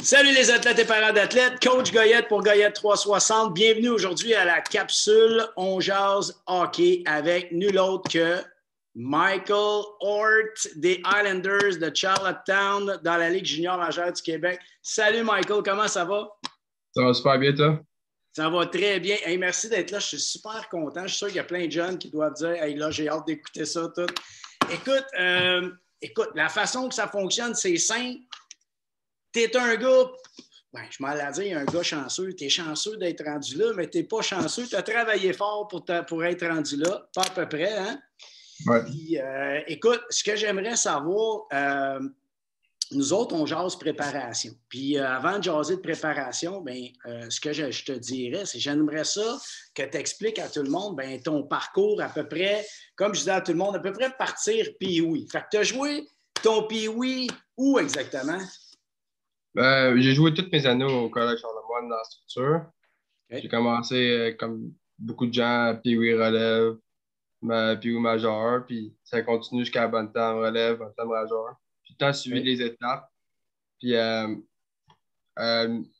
Salut les athlètes et parents d'athlètes, Coach Goyette pour Goyette 360. Bienvenue aujourd'hui à la capsule On jase hockey avec nul autre que Michael Hort des Islanders de Charlottetown dans la Ligue junior majeure du Québec. Salut Michael, comment ça va? Ça va super bien, toi? Ça va très bien. Hey, merci d'être là, je suis super content. Je suis sûr qu'il y a plein de jeunes qui doivent dire « Hey, là, j'ai hâte d'écouter ça tout. » Écoute, la façon que ça fonctionne, c'est simple. T'es un gars, je m'en l'ai dit, un gars chanceux. T'es chanceux d'être rendu là, mais t'es pas chanceux. T'as travaillé fort pour être rendu là, pas à peu près, hein? Ouais. Puis, écoute, ce que j'aimerais savoir, nous autres, on jase préparation. Puis, avant de jaser de préparation, ce que je te dirais, c'est que j'aimerais ça que tu expliques à tout le monde ton parcours à peu près, comme je disais à tout le monde, à peu près partir Pee-Wee. Fait que tu as joué ton Pee-Wee où exactement? J'ai joué toutes mes années au Collège Charlemagne dans la structure. Okay. J'ai commencé comme beaucoup de gens, Pee-Wee relève, Pee-Wee majeur, puis ça continue jusqu'à Bantam relève, Bantam majeur. J'ai tout le temps suivi les étapes. Puis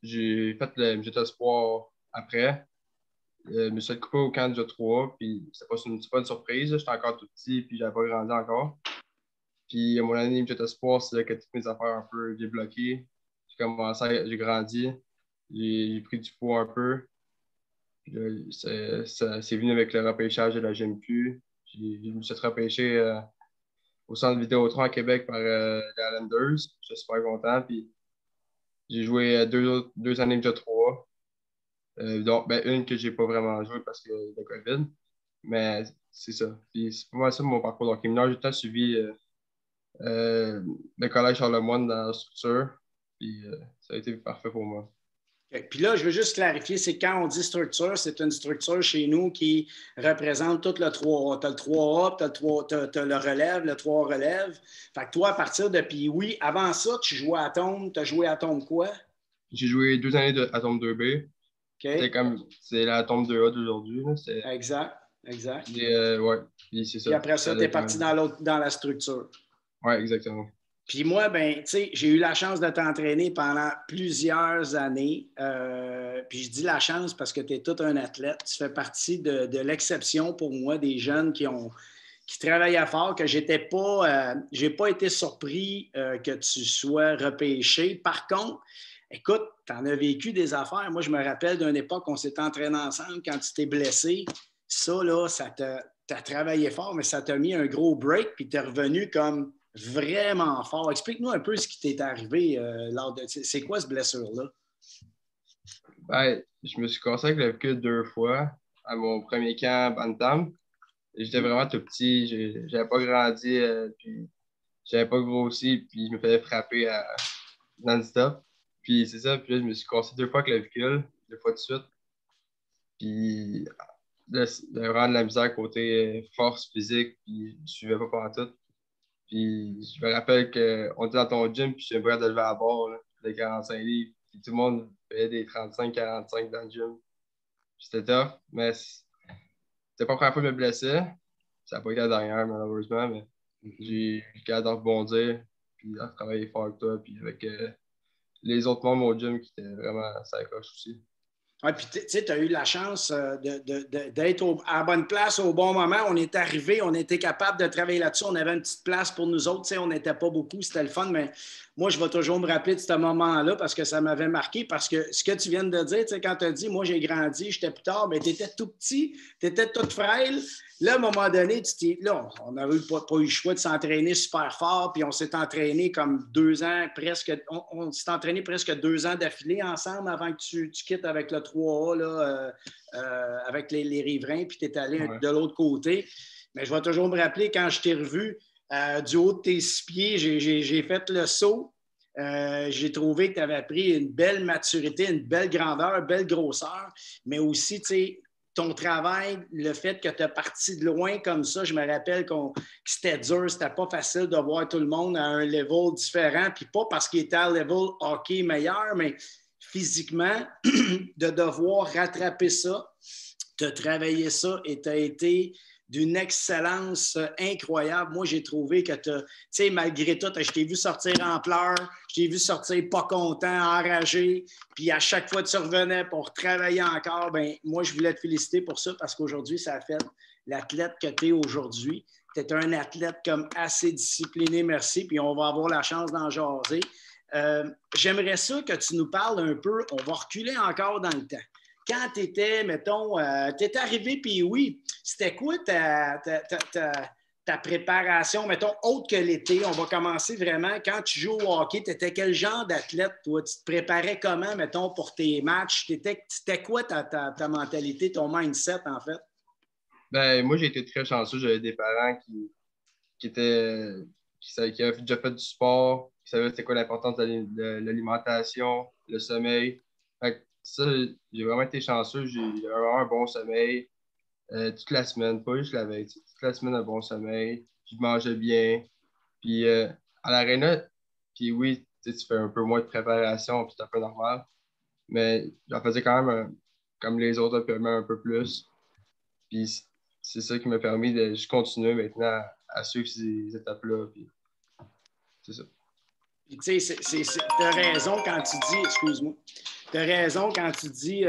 j'ai fait le MJT Espoir après. Je me suis fait couper au camp de 3, puis c'est pas une surprise. J'étais encore tout petit, puis j'avais pas grandi encore. Puis à mon année MJT Espoir, c'est là que toutes mes affaires un peu débloquées. J'ai grandi, j'ai pris du poids un peu. C'est venu avec le repêchage de la GMQ. Je me suis fait repêcher au centre Vidéotron à Québec par les Islanders. J'étais super content. Puis j'ai joué deux années de 3. Donc, une que j'ai pas vraiment joué parce que de COVID. Mais c'est ça. Puis c'est pas mal ça mon parcours. Donc, mineur, j'ai tout le temps suivi le collège Charlemagne dans la structure. Puis ça a été parfait pour moi. Okay. Puis là, je veux juste clarifier, c'est quand on dit structure, c'est une structure chez nous qui représente tout le 3A. Tu as le 3A, tu as le relève, le 3 relève. Fait que toi, à partir de Pee-Wee, avant ça, tu jouais à Atome. Tu as joué à Atome quoi? J'ai joué 2 années d'Atome 2B. Okay. C'est l'Atome 2A d'aujourd'hui. Exact. Ouais, puis c'est ça. Puis après ça, tu es parti dans la structure. Oui, exactement. Puis moi, j'ai eu la chance de t'entraîner pendant plusieurs années. Puis je dis la chance parce que tu es tout un athlète. Tu fais partie de l'exception pour moi, des jeunes qui travaillaient fort, que j'ai pas été surpris que tu sois repêché. Par contre, écoute, tu en as vécu des affaires. Moi, je me rappelle d'une époque où on s'est entraîné ensemble quand tu t'es blessé. Ça, là, t'as travaillé fort, mais ça t'a mis un gros break, puis tu es revenu comme vraiment fort. Explique-nous un peu ce qui t'est arrivé lors de... C'est quoi cette blessure-là? Je me suis cassé avec le cul 2 fois à mon premier camp Bantam. J'étais vraiment tout petit. J'avais pas grandi, puis j'avais pas grossi, puis je me faisais frapper non-stop. Puis c'est ça, puis là, je me suis cassé 2 fois avec le cul, 2 fois de suite. Puis là, vraiment de la misère côté force physique, puis je suivais pas pendant tout. Puis je me rappelle qu'on était dans ton gym, puis j'étais prêt de lever à bord, là, de 45 livres. Puis tout le monde faisait des 35-45 dans le gym. C'était tough, mais c'était pas la première fois que je me blessais. Ça n'a pas été la dernière, malheureusement, mais j'ai gardé à rebondir, puis à travailler fort avec toi, puis avec les autres membres au gym qui étaient vraiment ça coche aussi. Oui, puis tu sais, tu as eu la chance d'être à la bonne place au bon moment. On est arrivé, on était capable de travailler là-dessus. On avait une petite place pour nous autres. Tu sais, on n'était pas beaucoup, c'était le fun, mais moi, je vais toujours me rappeler de ce moment-là parce que ça m'avait marqué. Parce que ce que tu viens de dire, tu sais, quand tu as dit, moi, j'ai grandi, j'étais plus tard, mais tu étais tout petit, tu étais toute frêle. Là, à un moment donné, on n'avait pas eu le choix de s'entraîner super fort, puis on s'est entraîné comme 2 ans, on s'est entraîné presque 2 ans d'affilée ensemble avant que tu quittes avec le 3A, là, avec les riverains, puis tu es allé de l'autre côté. Mais je vais toujours me rappeler, quand je t'ai revu, du haut de tes 6 pieds, j'ai fait le saut. J'ai trouvé que tu avais pris une belle maturité, une belle grandeur, une belle grosseur, mais aussi, tu sais, ton travail, le fait que tu es parti de loin comme ça, je me rappelle que c'était dur, c'était pas facile de voir tout le monde à un level différent, puis pas parce qu'il était à un level hockey meilleur, mais physiquement, de devoir rattraper ça, tu as travaillé ça et tu as été d'une excellence incroyable. Moi, j'ai trouvé que tu sais, malgré tout, je t'ai vu sortir en pleurs, je t'ai vu sortir pas content, enragé, puis à chaque fois que tu revenais pour travailler encore, ben moi, je voulais te féliciter pour ça parce qu'aujourd'hui, ça a fait l'athlète que tu es aujourd'hui. Tu es un athlète comme assez discipliné, merci, puis on va avoir la chance d'en jaser. J'aimerais ça que tu nous parles un peu, on va reculer encore dans le temps. Quand tu étais, mettons, tu étais arrivé, puis oui, c'était quoi ta préparation, mettons, autre que l'été? On va commencer vraiment. Quand tu joues au hockey, tu étais quel genre d'athlète, toi? Tu te préparais comment, mettons, pour tes matchs? C'était quoi ta mentalité, ton mindset, en fait? Ben, moi, j'ai été très chanceux. J'avais des parents qui avaient déjà fait du sport, qui savaient c'était quoi l'importance de l'alimentation, le sommeil. Fait que ça, j'ai vraiment été chanceux. J'ai vraiment un bon sommeil toute la semaine, pas juste la veille. Toute la semaine, un bon sommeil. Je mangeais bien. Puis à l'aréna, puis oui, tu fais un peu moins de préparation, puis c'est un peu normal. Mais j'en faisais quand même, comme les autres, un peu plus. Puis c'est ça qui m'a permis de juste continuer maintenant à suivre ces étapes-là. Puis c'est ça. Puis, tu sais, tu as raison quand tu dis, excuse-moi, tu as raison quand tu dis,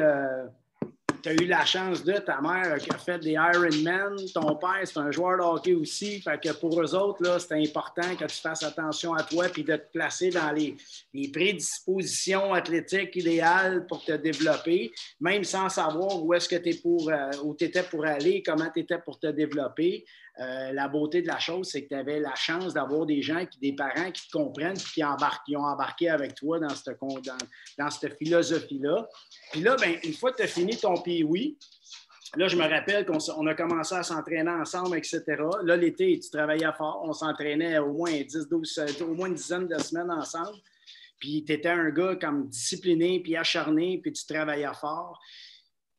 tu as eu la chance de ta mère qui a fait des Ironman, ton père, c'est un joueur de hockey aussi, fait que pour eux autres, là, c'est important que tu fasses attention à toi puis de te placer dans les prédispositions athlétiques idéales pour te développer, même sans savoir où est-ce que tu étais pour aller, comment tu étais pour te développer. La beauté de la chose, c'est que tu avais la chance d'avoir des parents qui te comprennent et qui ont embarqué avec toi dans cette philosophie-là. Puis là, ben, une fois que tu as fini ton PWI, là, je me rappelle qu'on a commencé à s'entraîner ensemble, etc. Là, l'été, tu travaillais fort. On s'entraînait au moins 10-12, au moins une dizaine de semaines ensemble. Puis tu étais un gars comme discipliné, puis acharné, puis tu travaillais fort.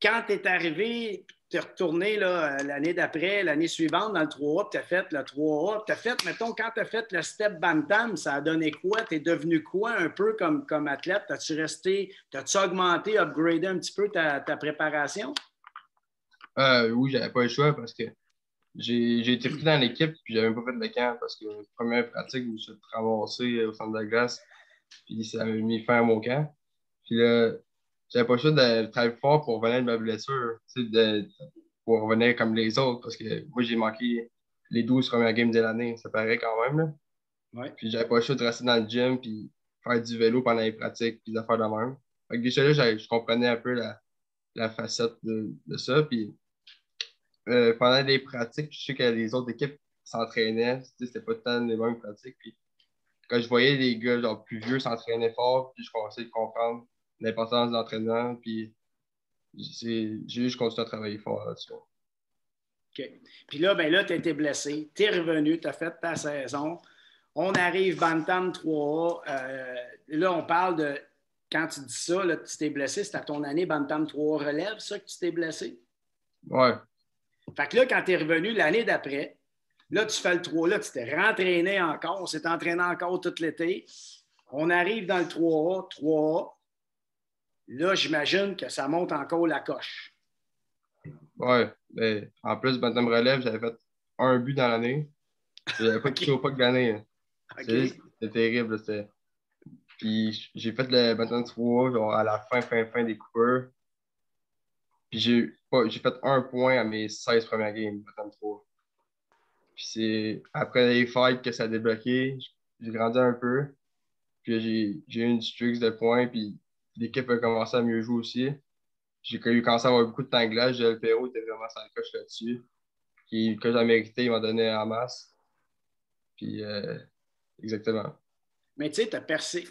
Quand tu es arrivé, tu es retourné là, l'année d'après, l'année suivante, dans le 3A, tu as fait le 3A. Tu as fait, mettons, quand tu as fait le step bantam, ça a donné quoi? Tu es devenu quoi un peu comme athlète? T'as-tu augmenté, upgradé un petit peu ta préparation? Oui, j'avais pas le choix parce que j'ai été pris dans l'équipe puis j'avais même pas fait de camp parce que première pratique, je me suis ramassé au centre de la glace puis ça m'a mis fin à mon camp. Puis là, j'avais pas le choix de travailler fort pour revenir de ma blessure, pour revenir comme les autres parce que moi, j'ai manqué les 12 premières games de l'année, ça paraît quand même. Là. Ouais. Puis j'avais pas le choix de rester dans le gym puis faire du vélo pendant les pratiques puis des affaires de même. Fait que déjà là, je comprenais un peu la facette de ça. Puis pendant les pratiques, je sais que les autres équipes s'entraînaient. C'était pas tant les mêmes pratiques. Puis quand je voyais les gars genre, plus vieux s'entraîner fort, puis je commençais à comprendre l'importance de l'entraînement. Puis j'ai juste continué à travailler fort là-dessus. OK. Puis là, ben là, tu as été blessé. Tu es revenu, tu as fait ta saison. On arrive Bantam 3A. Là, on parle de. Quand tu dis ça, là, tu t'es blessé, c'était à ton année Bantam 3A relève, ça, que tu t'es blessé? Ouais. Fait que là, quand tu es revenu l'année d'après, là, tu fais le 3, là, tu t'es rentraîné encore, on s'est entraîné encore tout l'été. On arrive dans le 3A, 3A. Là, j'imagine que ça monte encore la coche. Ouais. Mais, en plus, Bantam relève, j'avais fait un but dans l'année. J'avais pas touché au puck de l'année. Okay. C'était terrible. Puis j'ai fait le Bantam 3 genre à la fin des coupeurs. Puis j'ai fait un point à mes 16 premières games, Bantam 3. Puis c'est après les fights que ça a débloqué, j'ai grandi un peu. Puis j'ai eu une streak de points, puis l'équipe a commencé à mieux jouer aussi. J'ai commencé à avoir beaucoup de temps de glace. Joël Perrault était vraiment sans coche là-dessus. Puis que j'ai mérité, il m'a donné en masse. Puis exactement. Mais tu sais, tu as percé.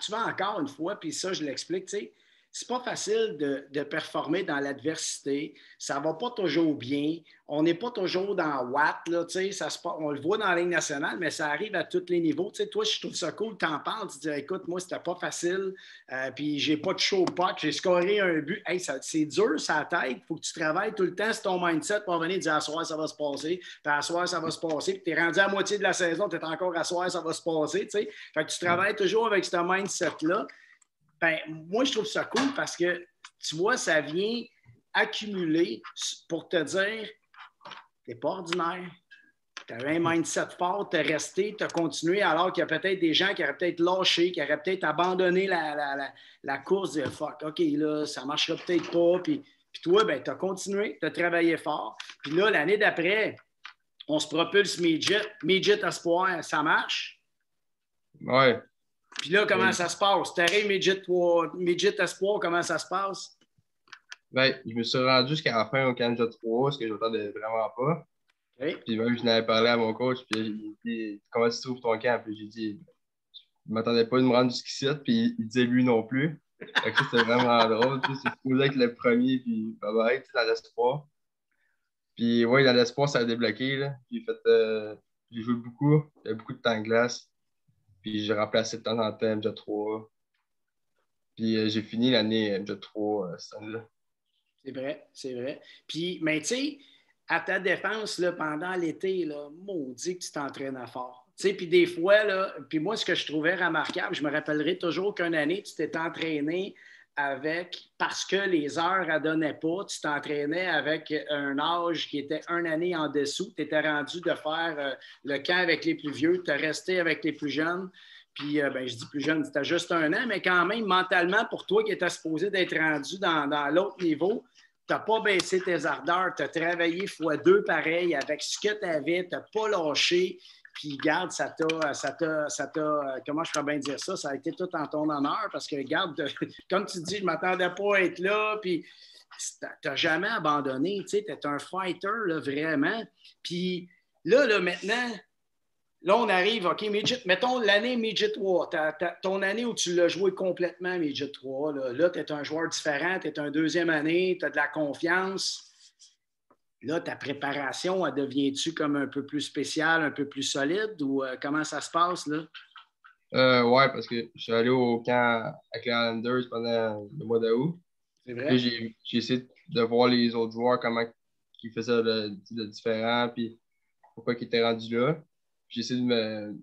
Tu vas encore une fois, puis ça, je l'explique, tu sais, c'est pas facile de performer dans l'adversité. Ça va pas toujours bien. On n'est pas toujours dans Watt, là, tu sais, on le voit dans la Ligue nationale, mais ça arrive à tous les niveaux. Tu sais, toi, je trouve ça cool, t'en parles, tu dis, écoute, moi, c'était pas facile, puis j'ai pas de show puck, j'ai scoré un but. Hey, c'est dur, ça tête. Il faut que tu travailles tout le temps sur ton mindset pour venir dire, à soir, ça va se passer, puis à soir, ça va se passer, puis tu es rendu à moitié de la saison, tu es encore à soir, ça va se passer, tu sais. Fait que tu travailles toujours avec ce mindset-là. Ben, moi, je trouve ça cool parce que, tu vois, ça vient accumuler pour te dire, Tu n'es pas ordinaire. Tu avais un mindset fort, tu es resté, tu as continué, alors qu'il y a peut-être des gens qui auraient peut-être lâché, qui auraient peut-être abandonné la course, dire fuck, OK, là, ça ne marchera peut-être pas. Puis toi, ben, tu as continué, tu as travaillé fort. Puis là, l'année d'après, on se propulse midget espoir, ça marche. Ouais. Puis là, comment ça se passe? Tu arrives midget espoir, comment ça se passe? Ben, je me suis rendu jusqu'à la fin au Canada 3, ce que je m'attendais vraiment pas. Okay. Puis même, je n'avais parlé à mon coach, puis il me dit comment tu trouves ton camp? Puis j'ai dit, je ne m'attendais pas de me rendre jusqu'ici, puis il disait lui non plus. Fait que ça, c'était vraiment drôle. C'est supposé être le premier, puis bye-bye, dans l'espoir. Puis ouais, dans l'espoir, ça a débloqué. Là. J'ai joué beaucoup, il y a beaucoup de temps de glace. Puis j'ai remplacé de temps en temps MJ3. Puis j'ai fini l'année MJ3 cette année-là. C'est vrai, c'est vrai. Puis, mais tu sais, à ta défense, là, pendant l'été, là, maudit que tu t'entraînes fort. Tu sais, puis des fois, là, puis moi, ce que je trouvais remarquable, je me rappellerai toujours qu'une année, tu t'es entraîné parce que les heures ne donnaient pas, tu t'entraînais avec un âge qui était une année en dessous. Tu étais rendu de faire le camp avec les plus vieux, tu es resté avec les plus jeunes. Puis, ben, je dis plus jeune, c'était juste un an, mais quand même, mentalement, pour toi qui étais supposé d'être rendu dans l'autre niveau, tu n'as pas baissé tes ardeurs, tu as travaillé fois deux pareil avec ce que tu avais, tu n'as pas lâché. Puis, garde, comment je pourrais bien dire ça? Ça a été tout en ton honneur parce que, regarde, comme tu dis, je ne m'attendais pas à être là. Puis, tu n'as jamais abandonné. Tu sais, tu es un fighter, là, vraiment. Puis, là, maintenant, là, on arrive, OK, Midget, mettons l'année Midget 3, ton année où tu l'as joué complètement, Midget 3. Là tu es un joueur différent, tu es un deuxième année, tu as de la confiance. Là, ta préparation, elle devient-tu comme un peu plus spéciale, un peu plus solide ou comment ça se passe, là? Ouais, parce que je suis allé au camp avec les Islanders pendant le mois d'août. C'est vrai? Puis j'ai essayé de voir les autres joueurs, comment ils faisaient de différent, puis pourquoi ils étaient rendus là. J'ai essayé de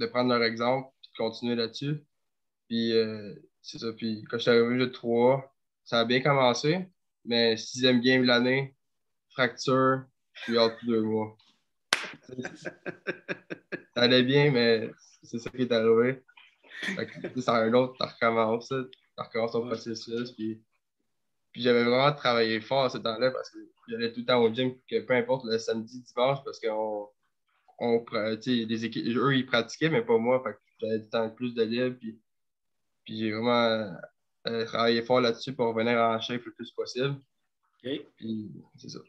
prendre leur exemple, puis de continuer là-dessus. Puis c'est ça. Puis quand je suis arrivé au jeu de 3, ça a bien commencé, mais sixième game de l'année, fracture, je suis out pour 2 mois. Ça allait bien, mais c'est ça qui est arrivé. C'est un autre, tu recommences, ton processus. Puis j'avais vraiment travaillé fort ce temps-là parce que j'allais tout le temps au gym, que peu importe le samedi, dimanche, parce les équipes, eux, ils pratiquaient, mais pas moi. Fait que j'avais du temps plus de libre. Puis j'ai vraiment travaillé fort là-dessus pour revenir en shape le plus possible. OK. Puis c'est ça.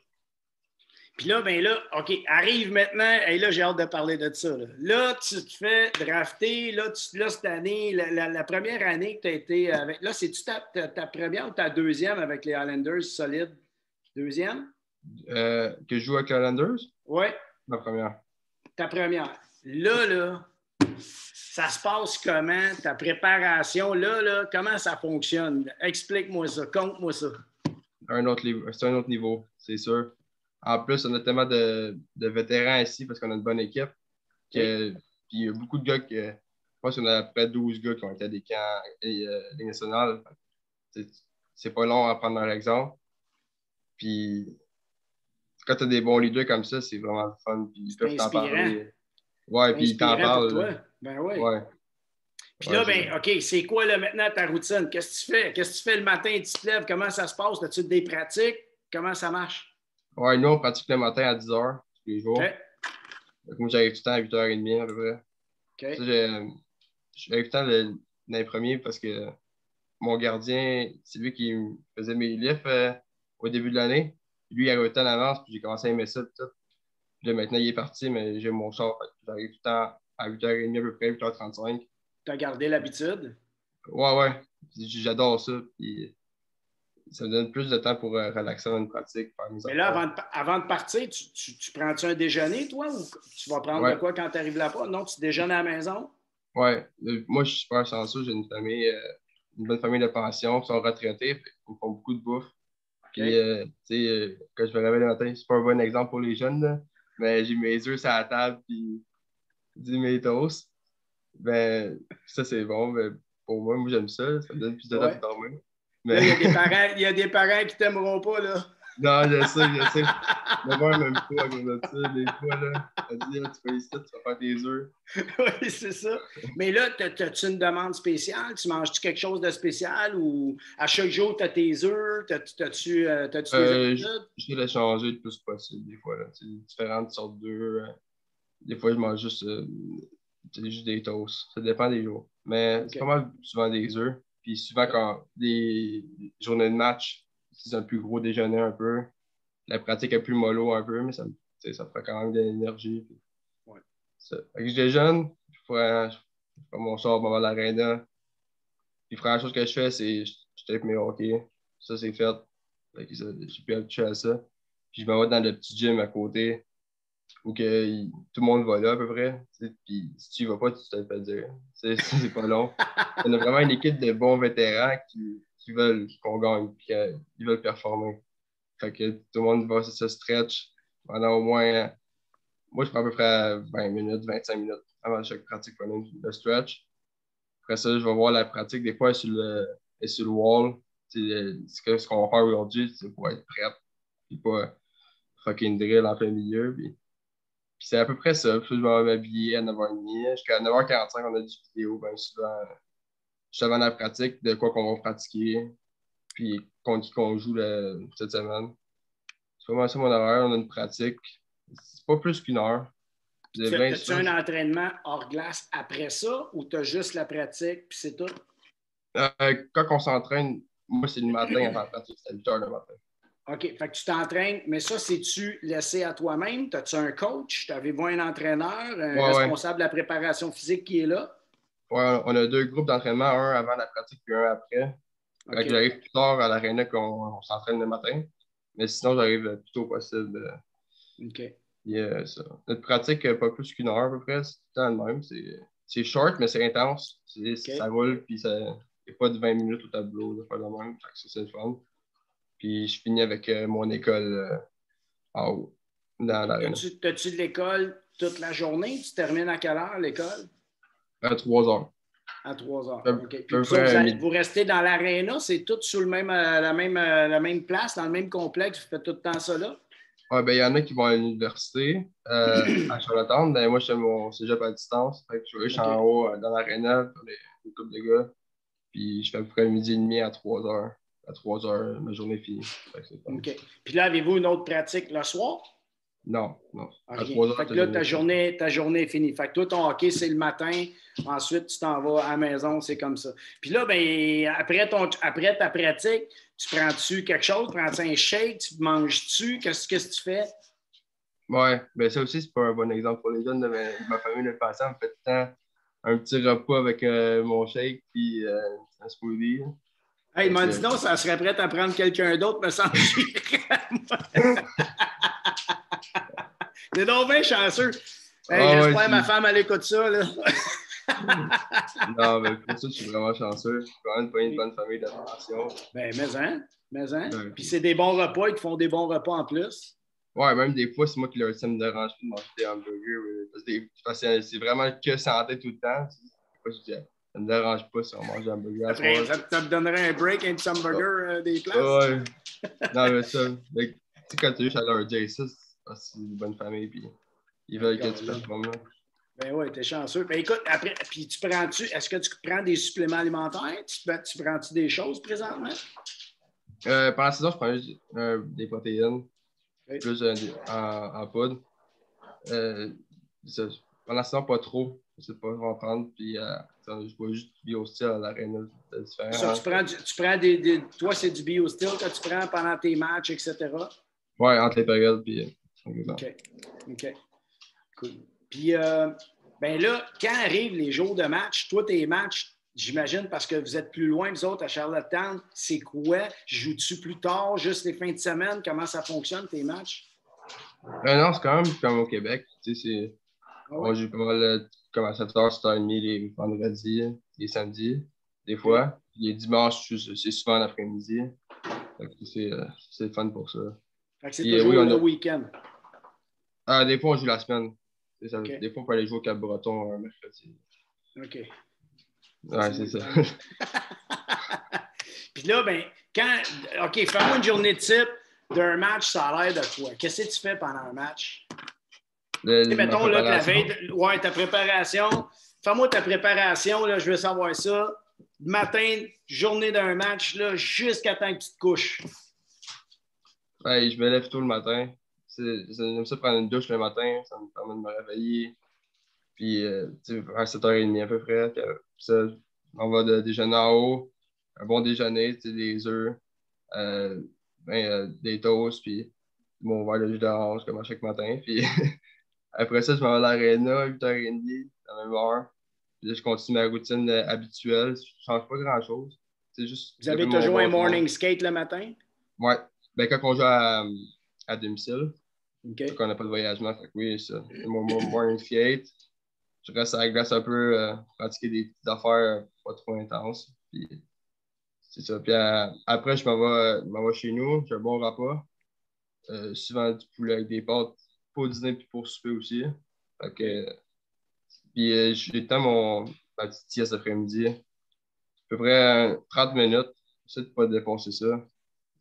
Puis là, ben là, OK, arrive maintenant, et là, j'ai hâte de parler de ça. Là, tu te fais drafter, là, cette année, la première année que tu as été avec. Là, c'est-tu ta première ou ta deuxième avec les Highlanders solide? Deuxième? Que je joue avec les Islanders? Oui. Ma première. Ta première. Là, ça se passe comment, ta préparation? Là, comment ça fonctionne? Explique-moi ça, conte-moi ça. C'est un autre niveau, c'est sûr. En plus, on a tellement de vétérans ici parce qu'on a une bonne équipe. Puis il y a beaucoup de gars je pense qu'on a à peu près 12 gars qui ont été à des camps Ligue nationale. C'est pas long à prendre leur exemple. Puis quand tu as des bons leaders comme ça, c'est vraiment fun. Puis ils peuvent t'en parler. Ouais, puis ils t'en parlent. Pour toi. Ben oui. Ouais. Puis là, ben, OK, c'est quoi là maintenant ta routine? Qu'est-ce que tu fais? Qu'est-ce que tu fais le matin, tu te lèves? Comment ça se passe? As-tu des pratiques? Comment ça marche? Ouais, nous, on pratique le matin à 10h tous les jours. OK. Donc, moi, j'arrive tout le temps à 8h30 à peu près. OK. Ça, j'arrive tout le temps dans les premiers parce que mon gardien, c'est lui qui faisait mes livres au début de l'année. Lui, il arrivait tout le temps en avance, puis j'ai commencé à aimer ça. Tout. Puis là, maintenant, il est parti, mais j'ai mon char. J'arrive tout le temps à 8h30 à peu près, 8h35. Tu as gardé l'habitude? Ouais. J'adore ça. Puis ça me donne plus de temps pour relaxer dans une pratique, faire mes Mais là, affaires. avant de partir, tu prends-tu un déjeuner, toi, ou tu vas prendre de quoi quand tu arrives là-bas? Non, tu déjeunes à la maison? Ouais. Moi, je suis super chanceux. J'ai une famille, une bonne famille de pension, qui sont retraités. Ils me font beaucoup de bouffe. Puis, tu sais, quand je me réveille le matin, c'est pas un bon exemple pour les jeunes, là, mais j'ai mes œufs sur la table, puis mes toasts. Ben, ça, c'est bon. Ben, pour moi, j'aime ça. Ça me donne plus de temps pour dormir. Mais... Là, Mais... il y a des parents qui t'aimeront pas, là. Non, je sais. Je me vois même pas à cause de ça. Des fois, là, elle dit, ah, tu vas ici, tu vas faire tes œufs. Oui, c'est ça. Mais là, as-tu une demande spéciale? Tu manges-tu quelque chose de spécial ou à chaque jour, tu as tes œufs? T'as-tu des habitudes? J'essaie de changer le plus possible, des fois. Là, tu sais, différentes sortes d'œufs. Des fois, je mange juste des toasts. Ça dépend des jours. Mais c'est OK. pas mal souvent des œufs. Puis souvent, quand des journées de match, c'est un plus gros déjeuner un peu. La pratique est plus mollo un peu, mais ça, tu sais, ça fait quand même de l'énergie. Ouais. Fait que je déjeune, je fais mon sort avant l'aréna. Puis, la première chose que je fais, c'est je tape mes hockey. Ça, c'est fait. Fait que j'ai plus habitué à ça. Puis, je m'en vais dans le petit gym à côté où tout le monde va là à peu près. Tu sais. Puis, si tu y vas pas, tu te le fais dire. C'est pas long. On a vraiment une équipe de bons vétérans qui veulent qu'on gagne, puis ils veulent performer. Fait que tout le monde va se stretch pendant au moins. Moi, je prends à peu près 20 minutes, 25 minutes avant chaque pratique pour le stretch. Après ça, je vais voir la pratique. Des fois, elle est sur le wall. Ce qu'on va faire aujourd'hui, c'est pour être prête. Puis pas fucking drill en plein milieu. Puis c'est à peu près ça. Puis je vais m'habiller à 9h30. Jusqu'à 9h45, on a du vidéo, bien souvent, juste avant la pratique, de quoi qu'on va pratiquer. Puis contre qui qu'on joue cette semaine. C'est vraiment ça mon horaire. On a une pratique. C'est pas plus qu'une heure. Puis Bien as-tu souvent, un entraînement hors glace après ça ou tu as juste la pratique puis c'est tout? quand on s'entraîne, moi, c'est le matin avant la pratique. C'est à 8h le matin. OK. Fait que tu t'entraînes, mais ça, c'est-tu laissé à toi-même? As-tu un coach? Avez-vous un entraîneur, un Ouais, ouais. responsable de la préparation physique qui est là? Ouais, on a deux groupes d'entraînement, un avant la pratique puis un après. Fait que OK. j'arrive plus tard à l'aréna qu'on s'entraîne le matin. Mais sinon, j'arrive le plus tôt possible. OK. Notre pratique, pas plus qu'une heure à peu près, c'est tout le temps le même. C'est short, mais c'est intense. Ça OK. roule, puis il n'y a pas de 20 minutes au tableau, de faire le même. Fait que ça, c'est le fun. Puis je finis avec mon école en haut, dans l'aréna. T'as-tu de l'école toute la journée? Tu termines à quelle heure l'école? À 3 heures. À 3 heures. À OK. Puis peu vous, autres, près vous midi. restez dans l'aréna, c'est tout sous la même place, dans le même complexe, vous faites tout le temps ça là? Ouais, ben, il y en a qui vont à l'université à Charlottetown. Ben, moi, je fais mon cégep à distance. Fait que je suis en OK. haut dans l'aréna, une couple de gars. Puis je fais à peu près midi et demi à 3 heures. À 3 heures, ma journée est finie. Fait que c'est fun. OK. Puis là, avez-vous une autre pratique le soir? Non, non. À Rien. 3 heures, Fait ta que là, journée est finie. ta journée est finie. Fait que toi, ton hockey, c'est le matin. Ensuite, tu t'en vas à la maison, c'est comme ça. Puis là, ben, après ta pratique, tu prends-tu quelque chose? Prends-tu un shake? Tu manges-tu? Qu'est-ce que tu fais? Ouais, ben ça aussi, c'est pas un bon exemple pour les jeunes de ma famille. Le passé, on me fait tout le temps un petit repas avec mon shake puis un smoothie. Hey, il Fait m'a dit que, non, ça serait prêt à prendre quelqu'un d'autre, me semble. T'es donc bien chanceux. Hey, ah ouais, j'espère que ma femme, elle écoute ça, là. non, mais pour ça, je suis vraiment chanceux. Je suis quand même pas une bonne famille d'attention. Ben, mais. Ben, Puis c'est des bons repas, ils te font des bons repas en plus. ouais, même des fois, c'est moi qui leur ça me dérange plus de manger des hamburgers. Parce que c'est vraiment que santé tout le temps. Des fois, je dis, ça me dérange pas si on mange des hamburgers à Après, soir. ça te donnerait un break, un petit Oh, hamburger des places. ouais. Non, mais ça, tu sais, quand tu es juste à leur dire ça, c'est parce que c'est une bonne famille, puis ils veulent que tu performes là. Ben oui, t'es chanceux. Ben écoute, après, puis est-ce que tu prends des suppléments alimentaires? Tu prends-tu des choses présentement? Pendant la saison, je prends juste des protéines, Oui. plus en poudre. Euh, ça, pendant la saison, pas trop. Je sais pas, en prendre. Puis je bois juste du bio-style à l'aréna. C'est Ça, différent. tu prends toi, c'est du BioSteel que tu prends pendant tes matchs, etc. Ouais, entre les périodes. Puis, OK. OK. Cool. Puis, ben là, quand arrivent les jours de match, toi, tes matchs, j'imagine, parce que vous êtes plus loin, vous autres, à Charlottetown, c'est quoi? Joues-tu plus tard, juste les fins de semaine? Comment ça fonctionne, tes matchs? non, c'est quand même comme au Québec. Tu sais, Ah oui? on joue pas mal comme à 7h, 7h30 les vendredis, les samedis, des OK. fois. Les dimanches, c'est souvent l'après-midi. C'est le fun pour ça. Fait que c'est Puis oui, toujours le week-end. des fois, on joue la semaine. OK. Des fois, on peut aller jouer au Cap-Breton un mercredi. OK. Ça, Ouais, c'est c'est moins le ça. fun. Puis là, ben, OK, fais-moi une journée de type. d'un match, ça a l'air de quoi? Qu'est-ce que tu fais pendant un match? Ma Mettons là, que la préparation. veille, ouais, ta préparation. Fais-moi ta préparation, là, je veux savoir ça. Matin, journée d'un match, là, jusqu'à temps que tu te couches. Ouais, je me lève tôt le matin. J'aime ça prendre une douche le matin, ça me permet de me réveiller. Puis, à 7h30 à peu près. Puis, ça, on va de déjeuner en haut, un bon déjeuner, des œufs, des toasts, puis mon verre de jus d'orange comme à chaque matin. Puis après ça, je m'en vais à l'aréna, 8h30, à la même heure. Puis là, je continue ma routine habituelle. Je ne change pas grand-chose. C'est juste Vous lever avez mon toujours un bâton. morning skate le matin? Ouais. Ben, quand on joue à domicile, OK. qu'on n'a pas de voyagement, fait que oui, ça. C'est mon morning skate. Je reste à la glace un peu, pratiquer des petites affaires pas trop intenses. Puis c'est ça. Puis après, je m'en vais chez nous, j'ai un bon repas. Souvent du poulet avec des pâtes pour dîner puis pour souper aussi. Fait que, puis j'ai le temps ma petite sieste après-midi. À peu près 30 minutes. J'essaie de ne pas défoncer ça.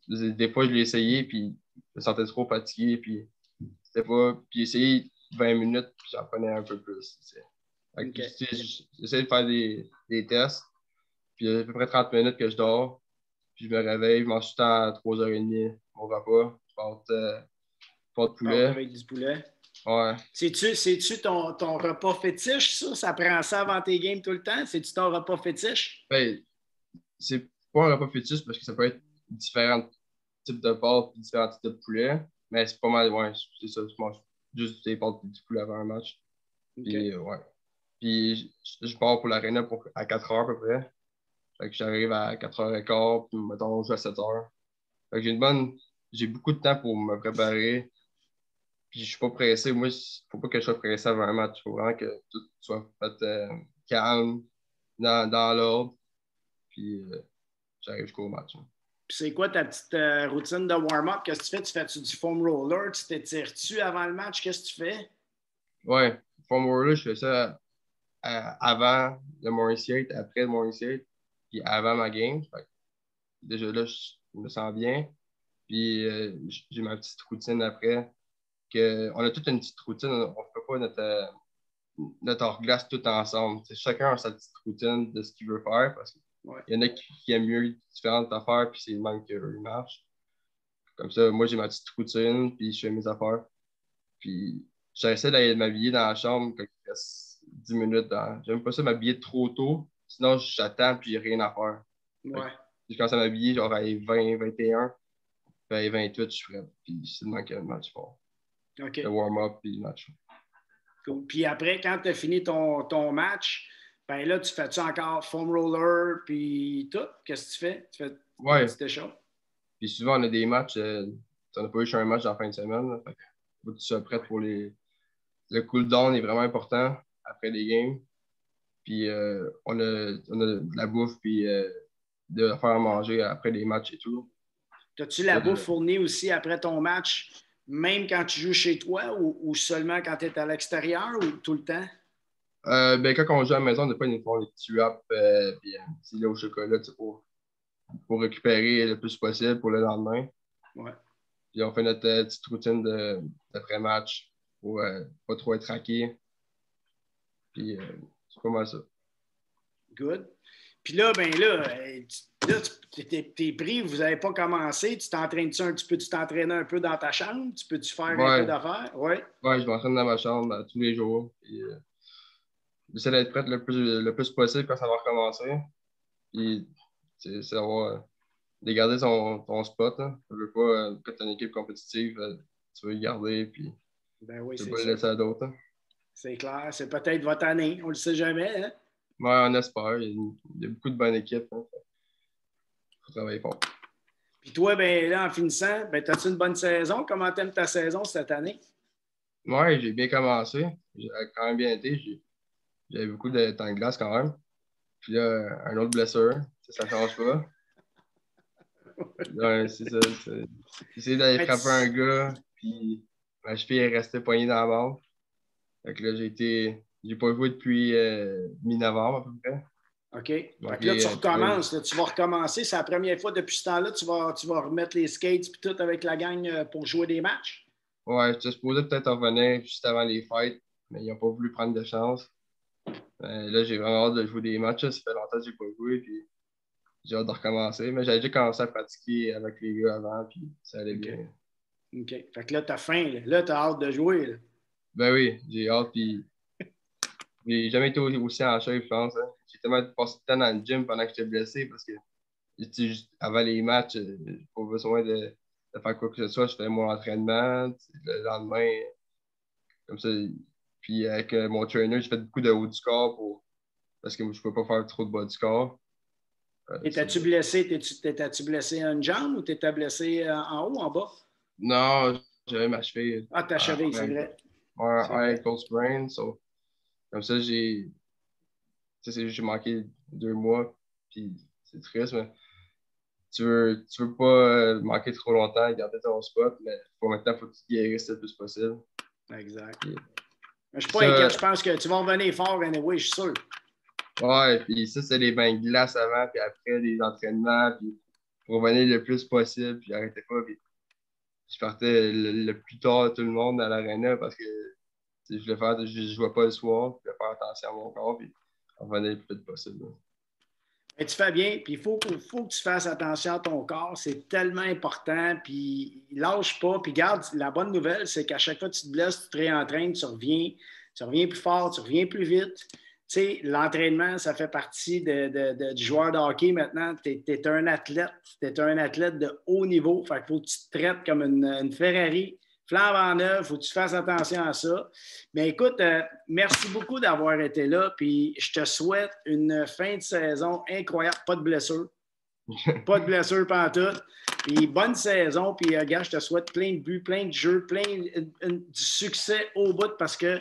Des fois, je l'ai essayé, puis je me sentais trop fatigué, puis c'était pas. Puis essayer 20 minutes, puis j'en prenais un peu plus. Fait que, OK. j'essaie de faire des tests, puis à peu près 30 minutes que je dors, puis je me réveille, je mange tout le temps à 3h30 mon repas, pâte de Pâte poulet. avec du poulet. Ouais. C'est-tu ton repas fétiche, ça? Ça prend ça avant tes games tout le temps? C'est-tu ton repas fétiche? Ben, c'est pas un repas fétiche parce que ça peut être différents types de pâtes et différents types de poulet, mais c'est pas mal, ouais, c'est ça, je mange juste des pâtes et du poulet avant un match. OK. Puis, ouais. Puis, je pars pour l'aréna à 4h à peu près. Fait que j'arrive à 4h15, puis mettons, on joue à 7h. Fait que j'ai beaucoup de temps pour me préparer. Puis je suis pas pressé. Moi, faut pas que je sois pressé avant un match. Il faut vraiment que tout soit fait calme, dans l'ordre. Puis j'arrive jusqu'au match. Puis c'est quoi ta petite routine de warm-up? Qu'est-ce que tu fais? Tu fais-tu du foam roller? Tu t'étires-tu avant le match? Qu'est-ce que tu fais? Ouais, foam roller, je fais ça avant le morning skate, après le morning skate, puis avant ma game. Fait que déjà là, je me sens bien. Puis j'ai ma petite routine après. On a toute une petite routine. On ne fait pas notre hors-glace tout ensemble. T'sais, chacun a sa petite routine de ce qu'il veut faire parce qu'il Ouais. y en a qui aiment mieux différentes affaires, puis c'est le même qu'ils marchent. Comme ça, moi, j'ai ma petite routine, puis je fais mes affaires. Puis j'essaie d'aller m'habiller dans la chambre quand il reste 10 minutes. J'aime pas ça m'habiller trop tôt, sinon j'attends, puis j'ai rien à faire. Fait que Ouais. je commence à m'habiller genre à 20, 21, puis à 28, je suis prêt. Puis c'est le moment qu'il y a le match fort. Le OK. warm-up, puis le match. Cool. Puis après, quand tu as fini ton match, ben là, tu fais-tu encore foam roller, puis tout? Qu'est-ce que tu fais? Tu fais ton Ouais, petit échange? puis souvent, on a des matchs. T'en as pas eu sur un match en fin de semaine. Là, fait que faut que tu sois prêt Ouais. pour les. Le cool-down est vraiment important après les games. Puis on a de la bouffe, puis de faire à manger après les matchs et tout. As-tu la bouffe Euh, fournie aussi après ton match, même quand tu joues chez toi ou seulement quand tu es à l'extérieur ou tout le temps? ben, quand on joue à la maison, on n'a pas une fois des petits wraps, puis un petit lait au chocolat, tu sais, pour récupérer le plus possible pour le lendemain. Ouais. Puis on fait notre petite routine d'après-match pour pas trop être raqué. Puis c'est pas mal ça. Good. Puis là, ben là, t'es pris, vous n'avez pas commencé. Tu peux-tu t'entraîner un peu dans ta chambre? Tu peux-tu faire un peu Ouais, d'affaires? Oui. ouais, je m'entraîne dans ma chambre tous les jours. Puis, j'essaie d'être prêt le plus possible quand ça va recommencer. Puis, c'est d'avoir, de garder ton spot. Hein. Tu veux pas, quand tu as une équipe compétitive, tu veux le garder, puis Ben oui, tu veux c'est pas le ça. laisser à d'autres. Hein. C'est clair. C'est peut-être votre année. On ne le sait jamais. Hein? Ouais, on espère. Il y a beaucoup de bonnes équipes. Il faut travailler fort. Puis toi, ben là, en finissant, ben, as-tu une bonne saison? Comment t'aimes ta saison cette année? Ouais, j'ai bien commencé. J'ai quand même bien été. J'avais beaucoup de temps de glace quand même. Puis là, un autre blessure. Ça ne change pas. Ouais, c'est ça. J'ai essayé d'aller Ben, frapper un gars, puis ma cheville est restée poignée dans la bande. Fait que là, j'ai pas joué depuis mi-novembre à peu près. OK. Fait que là, tu recommences. Là, tu vas recommencer. C'est la première fois depuis ce temps-là, tu vas remettre les skates et tout avec la gang pour jouer des matchs? Ouais, j'étais supposé peut-être revenir juste avant les fêtes, mais ils n'ont pas voulu prendre de chance. Là, j'ai vraiment hâte de jouer des matchs. Là. Ça fait longtemps que je n'ai pas joué, puis j'ai hâte de recommencer. Mais j'avais déjà commencé à pratiquer avec les gars avant, puis ça allait bien. OK. Fait que là, t'as faim. Là, t'as hâte de jouer. Là. Ben oui, j'ai hâte, puis j'ai jamais été aussi en shape, je pense. Hein. J'ai tellement passé de temps dans le gym pendant que j'étais blessé parce que avant les matchs, j'ai pas besoin de faire quoi que ce soit. Je fais mon entraînement le lendemain, comme ça. Puis avec mon trainer, j'ai fait beaucoup de haut du corps parce que je ne peux pas faire trop de bas du corps. T'étais-tu blessé? T'étais-tu blessé à une jambe ou t'étais blessé en haut ou en bas? Non, j'avais ma cheville. Ah, ta cheville, c'est vrai. Ouais, ankle sprain. So, comme ça, j'ai manqué 2 mois. Puis c'est triste, mais tu veux pas manquer trop longtemps et garder ton spot, mais pour maintenant, il faut que tu te guérisses le plus possible. Exact. Mais je suis pas inquiet, je pense que tu vas revenir fort anyway, je suis sûr. Ouais, puis ça, c'est les bains de glace avant, puis après les entraînements, puis pour revenir le plus possible, puis j'arrêtais pas, puis je partais le plus tard de tout le monde dans l'aréna parce que je voulais faire, je jouais pas le soir, je voulais faire attention à mon corps, puis revenir le plus vite possible. Mais tu fais bien, puis il faut que tu fasses attention à ton corps, c'est tellement important, puis lâche pas, puis garde, la bonne nouvelle, c'est qu'à chaque fois que tu te blesses, tu te réentraînes, tu reviens plus fort, tu reviens plus vite. Tu sais, l'entraînement, ça fait partie du joueur de hockey maintenant. Tu es un athlète. Tu es un athlète de haut niveau. Fait qu'il faut que tu te traites comme une Ferrari, flambe en neuf. Il faut que tu fasses attention à ça. Mais écoute, merci beaucoup d'avoir été là. Puis je te souhaite une fin de saison incroyable. Pas de blessure. Pas de blessure pantoute. Puis bonne saison. Puis, gars, je te souhaite plein de buts, plein de jeux, du succès au bout parce que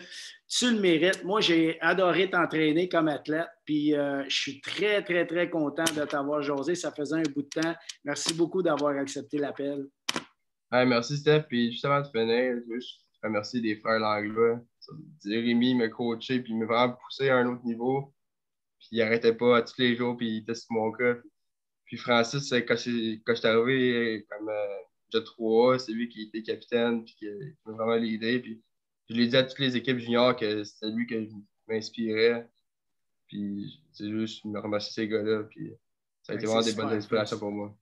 tu le mérites. Moi, j'ai adoré t'entraîner comme athlète. Puis, je suis très, très, très content de t'avoir jasé. Ça faisait un bout de temps. Merci beaucoup d'avoir accepté l'appel. Ouais, merci, Steph. Puis, juste avant de finir, je veux remercier les frères Langlois. Rémi m'a coaché, puis il m'a vraiment poussé à un autre niveau. Puis, il n'arrêtait pas tous les jours, puis il était sur mon cas. Puis Francis, quand je suis arrivé comme déjà 3A, c'est lui qui était capitaine puis qui m'a vraiment aidé. Puis je l'ai dit à toutes les équipes juniors que c'était lui que je m'inspirais. Puis c'est juste me remercier ces gars-là. Puis ça a été vraiment des bonnes inspirations pour moi.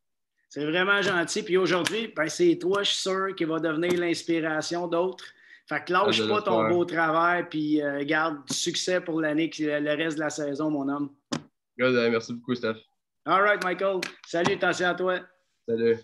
C'est vraiment gentil. Puis aujourd'hui, ben, c'est toi, je suis sûr, qui va devenir l'inspiration d'autres. Fait que lâche pas ton beau travail, puis garde du succès pour l'année, le reste de la saison, mon homme. Merci beaucoup, Steph. All right, Michael. Salut, attention à toi. Salut.